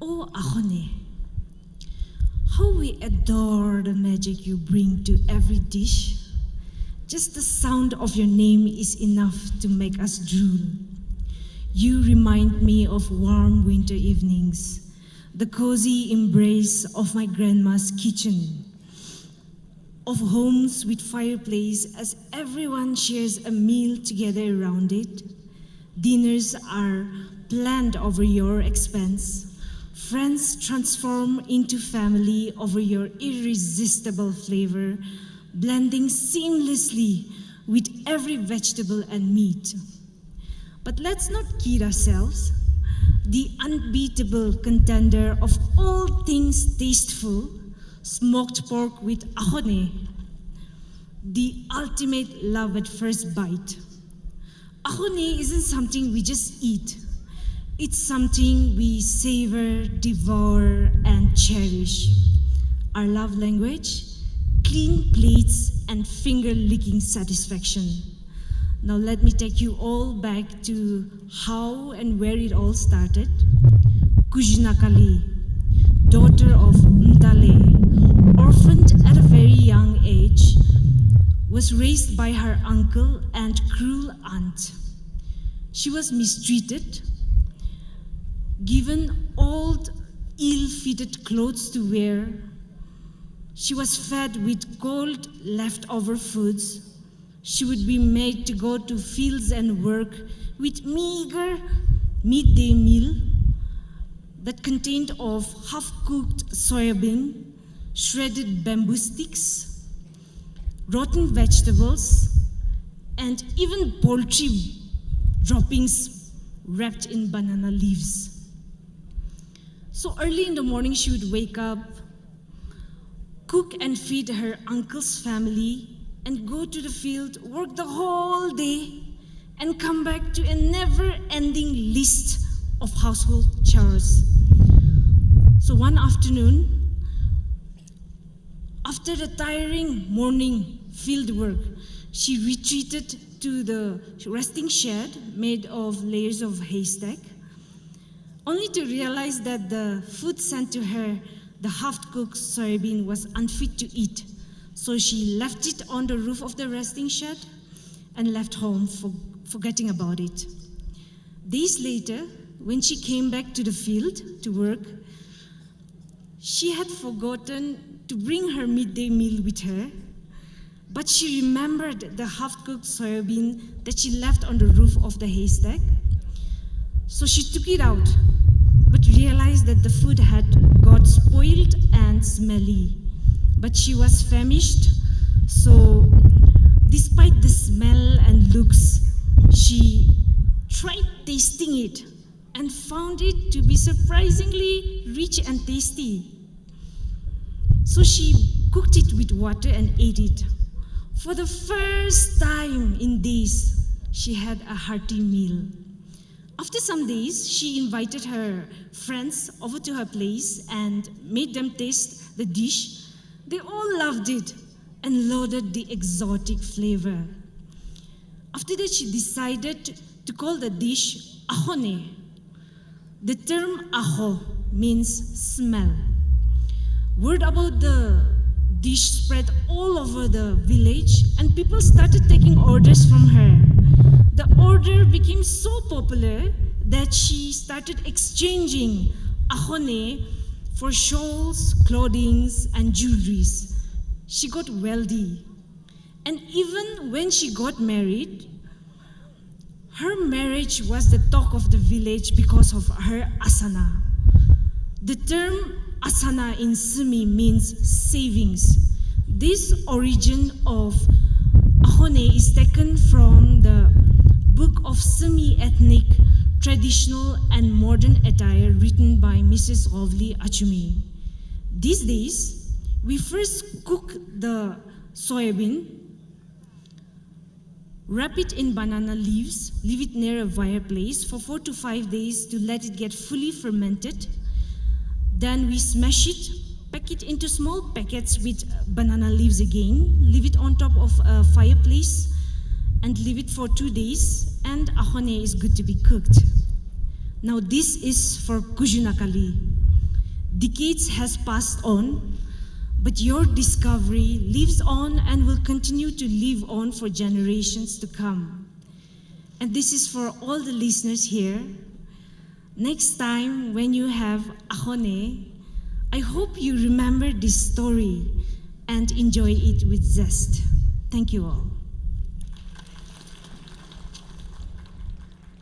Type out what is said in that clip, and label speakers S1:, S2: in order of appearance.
S1: Oh, Ahone, how we adore the magic you bring to every dish. Just the sound of your name is enough to make us drool. You remind me of warm winter evenings, the cozy embrace of my grandma's kitchen, of homes with fireplace as everyone shares a meal together around it. Dinners are planned over your expense. Friends transform into family over your irresistible flavor, blending seamlessly with every vegetable and meat. But let's not kid ourselves. The unbeatable contender of all things tasteful, smoked pork with ahone, the ultimate love at first bite. Ahone isn't something we just eat. It's something we savor, devour, and cherish. Our love language, clean plates and finger-licking satisfaction. Now let me take you all back to how and where it all started. Kujunakali, daughter of Mtale, orphaned at a very young age, was raised by her uncle and cruel aunt. She was mistreated, given old, ill-fitted clothes to wear. She was fed with cold, leftover foods. She would be made to go to fields and work with meager midday meal that contained of half-cooked soybean, shredded bamboo sticks, rotten vegetables, and even poultry droppings wrapped in banana leaves. So early in the morning, she would wake up, cook and feed her uncle's family, and go to the field, work the whole day, and come back to a never-ending list of household chores. So one afternoon, after the tiring morning field work, she retreated to the resting shed made of layers of haystack, only to realize that the food sent to her, the half-cooked soybean, was unfit to eat. So she left it on the roof of the resting shed and left home, forgetting about it. Days later, when she came back to the field to work, she had forgotten to bring her midday meal with her, but she remembered the half-cooked soybean that she left on the roof of the haystack. So she took it out, but realized that the food had got spoiled and smelly. But she was famished, so despite the smell and looks, she tried tasting it and found it to be surprisingly rich and tasty. So she cooked it with water and ate it. For the first time in days, she had a hearty meal. After some days, she invited her friends over to her place and made them taste the dish. They all loved it and lauded the exotic flavor. After that, she decided to call the dish ahone. The term aho means smell. Word about the dish spread all over the village, and people started taking orders from her. The order became so popular that she started exchanging ahone for shawls, clothing, and jewelries. She got wealthy. And even when she got married, her marriage was the talk of the village because of her asana. The term asana in Sumi means savings. This origin of ahone is taken from the Book of Sumi Ethnic, Traditional and Modern Attire written by Mrs. Rovli Achumi. These days, we first cook the soybean, wrap it in banana leaves, leave it near a fireplace for 4 to 5 days to let it get fully fermented. Then we smash it, pack it into small packets with banana leaves again, leave it on top of a fireplace, and leave it for 2 days, and ahone is good to be cooked. Now this is for Kujunakali. decades has passed on, but your discovery lives on and will continue to live on for generations to come. And this is for all the listeners here. Next time when you have Ahone, I hope you remember this story and enjoy it with zest. Thank you all.